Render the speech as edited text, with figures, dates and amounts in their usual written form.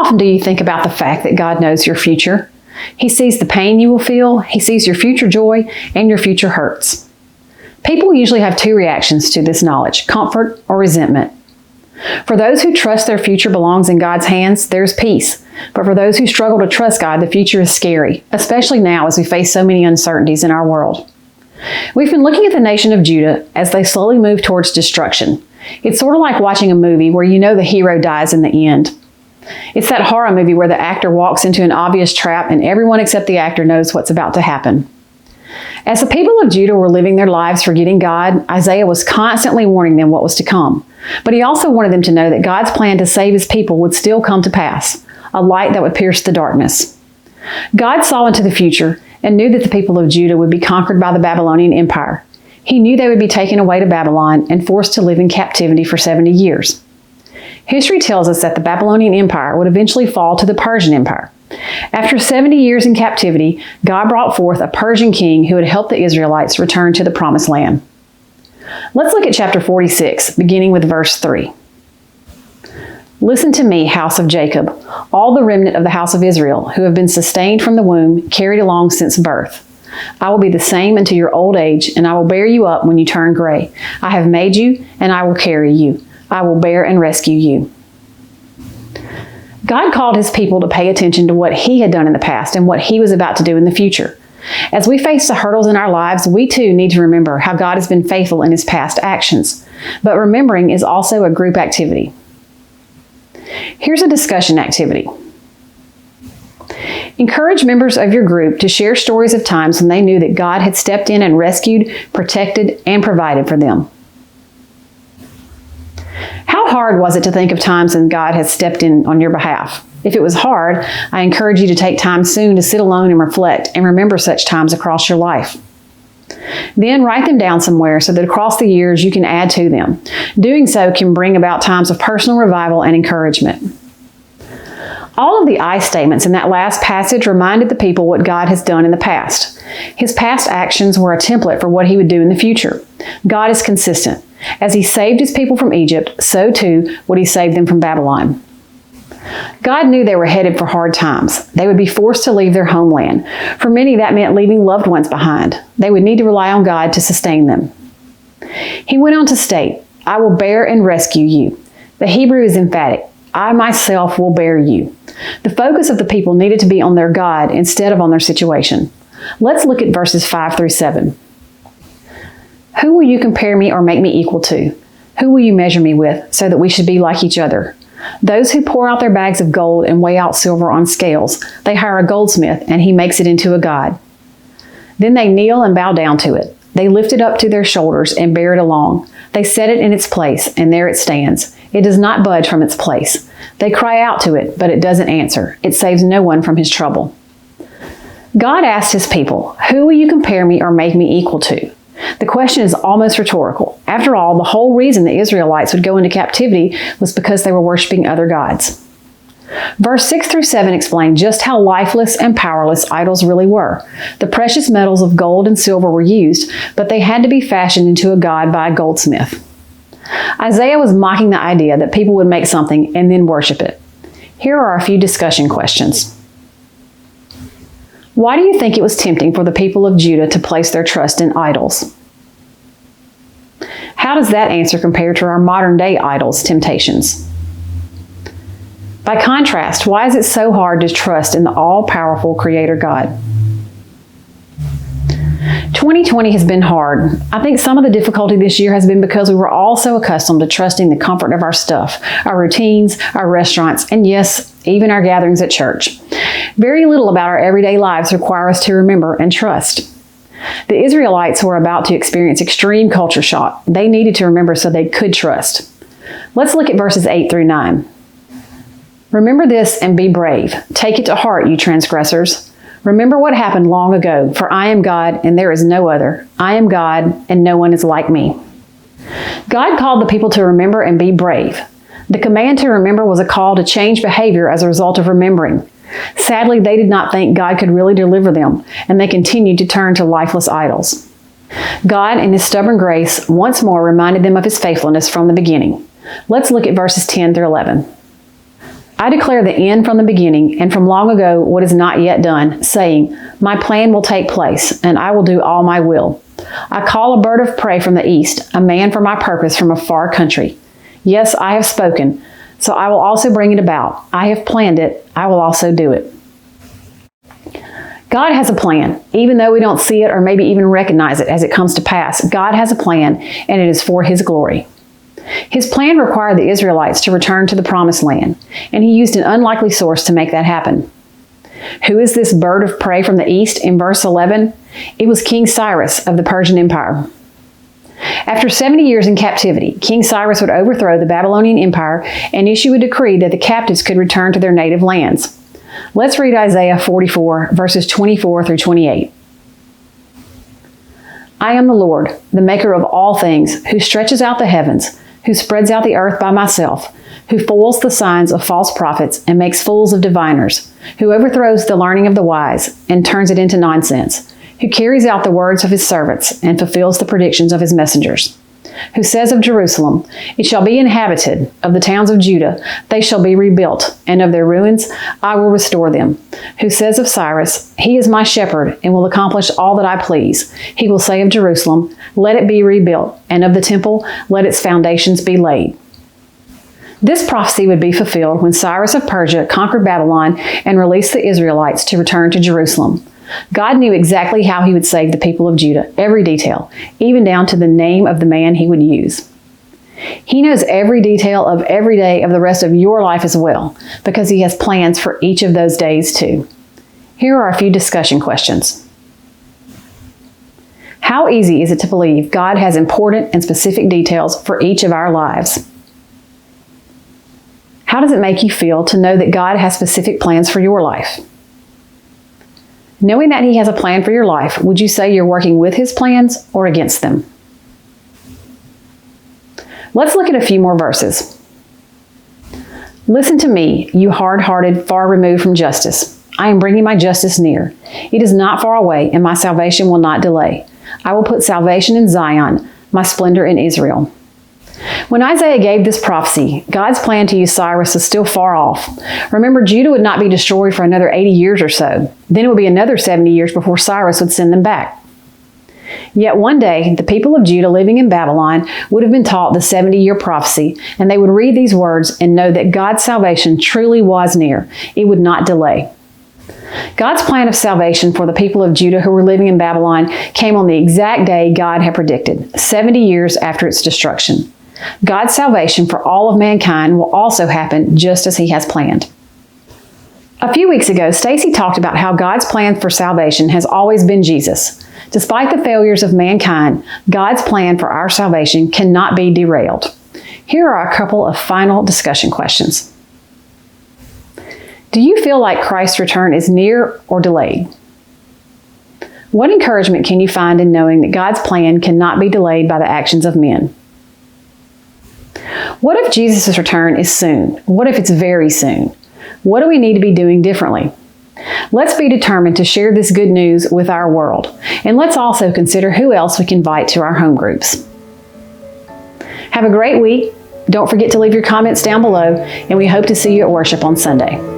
often do you think about the fact that God knows your future? He sees the pain you will feel, He sees your future joy and your future hurts. People usually have two reactions to this knowledge: comfort or resentment. For those who trust their future belongs in God's hands, there's peace. But for those who struggle to trust God, the future is scary, especially now as we face so many uncertainties in our world. We've been looking at the nation of Judah as they slowly move towards destruction. It's sort of like watching a movie where you know the hero dies in the end. It's that horror movie where the actor walks into an obvious trap and everyone except the actor knows what's about to happen. As the people of Judah were living their lives forgetting God, Isaiah was constantly warning them what was to come. But he also wanted them to know that God's plan to save His people would still come to pass, a light that would pierce the darkness. God saw into the future and knew that the people of Judah would be conquered by the Babylonian Empire. He knew they would be taken away to Babylon and forced to live in captivity for 70 years. History tells us that the Babylonian Empire would eventually fall to the Persian Empire. After 70 years in captivity, God brought forth a Persian king who would help the Israelites return to the Promised Land. Let's look at chapter 46, beginning with verse 3. Listen to me, house of Jacob, all the remnant of the house of Israel, who have been sustained from the womb, carried along since birth. I will be the same until your old age, and I will bear you up when you turn gray. I have made you, and I will carry you. I will bear and rescue you. God called His people to pay attention to what He had done in the past and what He was about to do in the future. As we face the hurdles in our lives, we too need to remember how God has been faithful in His past actions. But remembering is also a group activity. Here's a discussion activity. Encourage members of your group to share stories of times when they knew that God had stepped in and rescued, protected, and provided for them. How hard was it to think of times when God has stepped in on your behalf? If it was hard, I encourage you to take time soon to sit alone and reflect and remember such times across your life. Then write them down somewhere so that across the years you can add to them. Doing so can bring about times of personal revival and encouragement. All of the I statements in that last passage reminded the people what God has done in the past. His past actions were a template for what He would do in the future. God is consistent. As He saved His people from Egypt, so too would He save them from Babylon. God knew they were headed for hard times. They would be forced to leave their homeland. For many, that meant leaving loved ones behind. They would need to rely on God to sustain them. He went on to state, I will bear and rescue you. The Hebrew is emphatic. I myself will bear you. The focus of the people needed to be on their God instead of on their situation. Let's look at verses 5 through 7. Who will you compare me or make me equal to? Who will you measure me with, so that we should be like each other? Those who pour out their bags of gold and weigh out silver on scales, they hire a goldsmith, and he makes it into a god. Then they kneel and bow down to it. They lift it up to their shoulders and bear it along. They set it in its place, and there it stands. It does not budge from its place. They cry out to it, but it doesn't answer. It saves no one from his trouble. God asked His people, who will you compare me or make me equal to? The question is almost rhetorical. After all, the whole reason the Israelites would go into captivity was because they were worshiping other gods. Verse 6 through 7 explain just how lifeless and powerless idols really were. The precious metals of gold and silver were used, but they had to be fashioned into a god by a goldsmith. Isaiah was mocking the idea that people would make something and then worship it. Here are a few discussion questions. Why do you think it was tempting for the people of Judah to place their trust in idols? How does that answer compare to our modern-day idols' temptations? By contrast, why is it so hard to trust in the all-powerful Creator God? 2020 has been hard. I think some of the difficulty this year has been because we were all so accustomed to trusting the comfort of our stuff, our routines, our restaurants, and yes, even our gatherings at church. Very little about our everyday lives require us to remember and trust. The Israelites were about to experience extreme culture shock. They needed to remember so they could trust. Let's look at verses 8 through 9. Remember this and be brave. Take it to heart, you transgressors. Remember what happened long ago, for I am God and there is no other. I am God and no one is like me. God called the people to remember and be brave. The command to remember was a call to change behavior as a result of remembering. Sadly, they did not think God could really deliver them, and they continued to turn to lifeless idols. God, in His stubborn grace, once more reminded them of His faithfulness from the beginning. Let's look at verses 10 through 11. I declare the end from the beginning, and from long ago what is not yet done, saying, my plan will take place, and I will do all my will. I call a bird of prey from the east, a man for my purpose from a far country. Yes, I have spoken, so I will also bring it about. I have planned it, I will also do it. God has a plan. Even though we don't see it or maybe even recognize it as it comes to pass, God has a plan, and it is for His glory. His plan required the Israelites to return to the Promised Land, and He used an unlikely source to make that happen. Who is this bird of prey from the east in verse 11? It was King Cyrus of the Persian Empire. After 70 years in captivity, King Cyrus would overthrow the Babylonian Empire and issue a decree that the captives could return to their native lands. Let's read Isaiah 44, verses 24 through 28. I am the Lord, the maker of all things, who stretches out the heavens, who spreads out the earth by myself, who foils the signs of false prophets and makes fools of diviners, who overthrows the learning of the wise and turns it into nonsense, who carries out the words of his servants and fulfills the predictions of his messengers, who says of Jerusalem, it shall be inhabited, of the towns of Judah, they shall be rebuilt, and of their ruins I will restore them, who says of Cyrus, he is my shepherd and will accomplish all that I please. He will say of Jerusalem, let it be rebuilt, and of the temple, let its foundations be laid. This prophecy would be fulfilled when Cyrus of Persia conquered Babylon and released the Israelites to return to Jerusalem. God knew exactly how He would save the people of Judah, every detail, even down to the name of the man He would use. He knows every detail of every day of the rest of your life as well, because He has plans for each of those days too. Here are a few discussion questions. How easy is it to believe God has important and specific details for each of our lives? How does it make you feel to know that God has specific plans for your life? Knowing that He has a plan for your life, would you say you're working with His plans or against them? Let's look at a few more verses. Listen to me, you hard-hearted, far removed from justice. I am bringing my justice near. It is not far away, and my salvation will not delay. I will put salvation in Zion, my splendor in Israel. When Isaiah gave this prophecy, God's plan to use Cyrus is still far off. Remember, Judah would not be destroyed for another 80 years or so. Then it would be another 70 years before Cyrus would send them back. Yet one day, the people of Judah living in Babylon would have been taught the 70-year prophecy, and they would read these words and know that God's salvation truly was near. It would not delay. God's plan of salvation for the people of Judah who were living in Babylon came on the exact day God had predicted, 70 years after its destruction. God's salvation for all of mankind will also happen just as He has planned. A few weeks ago, Stacy talked about how God's plan for salvation has always been Jesus. Despite the failures of mankind, God's plan for our salvation cannot be derailed. Here are a couple of final discussion questions. Do you feel like Christ's return is near or delayed? What encouragement can you find in knowing that God's plan cannot be delayed by the actions of men? What if Jesus' return is soon? What if it's very soon? What do we need to be doing differently? Let's be determined to share this good news with our world. And let's also consider who else we can invite to our home groups. Have a great week. Don't forget to leave your comments down below, and we hope to see you at worship on Sunday.